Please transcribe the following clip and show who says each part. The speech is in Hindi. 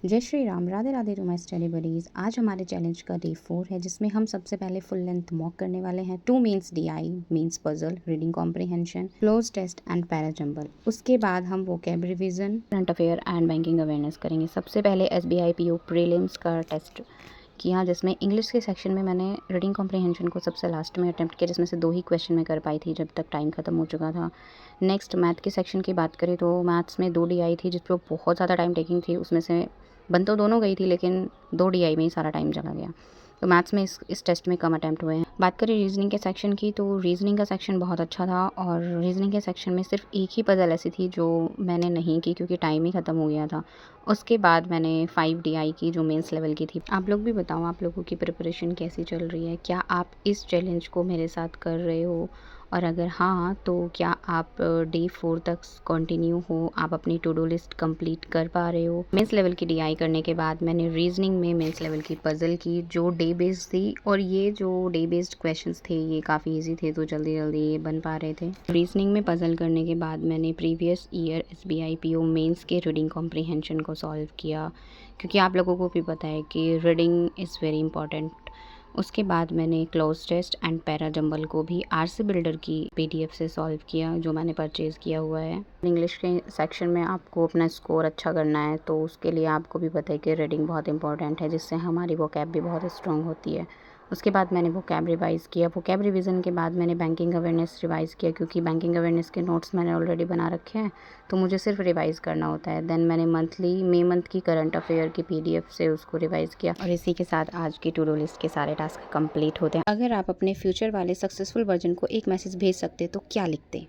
Speaker 1: जय Shri Ram, Radhe Radhe to my study buddies. आज हमारे चैलेंज का डे 4 है, जिसमें हम सबसे पहले फुल लेंथ मॉक करने वाले हैं। 2 means DI means puzzle, reading comprehension, cloze test and parajumble. उसके बाद हम vocab revision, current affair and banking awareness करेंगे। सबसे पहले SBI PO प्रीलिम्स का टेस्ट किया, जिसमें इंग्लिश के सेक्शन में मैंने रीडिंग कॉम्प्रिहेंशन को सबसे लास्ट में अटैम्प्ट किया, जिसमें से 2 ही क्वेश्चन मैं कर पाई थी जब तक टाइम ख़त्म हो चुका था। नेक्स्ट मैथ के सेक्शन की बात करें तो मैथ्स में 2 DI थी, जिस पर बहुत ज़्यादा टाइम टेकिंग थी। उसमें से बन तो दोनों गई थी, लेकिन 2 DI में ही सारा टाइम चला गया। तो मैथ्स में इस टेस्ट में कम अटैम्प्ट हुए हैं। बात करें रीजनिंग के सेक्शन की, तो रीजनिंग का सेक्शन बहुत अच्छा था, और रीजनिंग के सेक्शन में सिर्फ एक ही पजल ऐसी थी जो मैंने नहीं की, क्योंकि टाइम ही ख़त्म हो गया था। उसके बाद मैंने 5 DI की, जो मेंस लेवल की थी। आप लोग भी बताओ, आप लोगों की प्रिपरेशन कैसी चल रही है? क्या आप इस चैलेंज को मेरे साथ कर रहे हो? और अगर हाँ, तो क्या आप डे 4 तक कंटिन्यू हो? आप अपनी टू डू लिस्ट कंप्लीट कर पा रहे हो? मेंस लेवल की DI करने के बाद मैंने रीजनिंग में मेंस लेवल की पजल की, जो डे बेस्ड थी, और ये जो डे बेस्ड क्वेश्चंस थे ये काफ़ी इजी थे, तो जल्दी जल्दी ये बन पा रहे थे। रीजनिंग में पजल करने के बाद मैंने previous year SBI PO mains के रीडिंग कॉम्प्रिहेंशन को सॉल्व किया, क्योंकि आप लोगों को भी पता है कि रीडिंग इज़ वेरी इंपॉर्टेंट। उसके बाद मैंने क्लोज टेस्ट एंड पैराजंबल को भी RC बिल्डर की PDF से सॉल्व किया, जो मैंने परचेज़ किया हुआ है। इंग्लिश के सेक्शन में आपको अपना स्कोर अच्छा करना है, तो उसके लिए आपको भी पता है कि रीडिंग बहुत इंपॉर्टेंट है, जिससे हमारी वोकैब भी बहुत स्ट्रॉन्ग होती है। उसके बाद मैंने वोकैब रिवाइज़ किया। वोकैब रिवीजन के बाद मैंने बैंकिंग अवेयरनेस रिवाइज़ किया, क्योंकि बैंकिंग अवेयरनेस के नोट्स मैंने ऑलरेडी बना रखे हैं, तो मुझे सिर्फ रिवाइज़ करना होता है। देन मैंने मई मंथ की करंट अफेयर की PDF से उसको रिवाइज़ किया, और इसी के साथ आज की टू डू लिस्ट के सारे टास्क कंप्लीट होते हैं। अगर आप अपने फ्यूचर वाले सक्सेसफुल वर्जन को एक मैसेज भेज सकते तो क्या लिखते?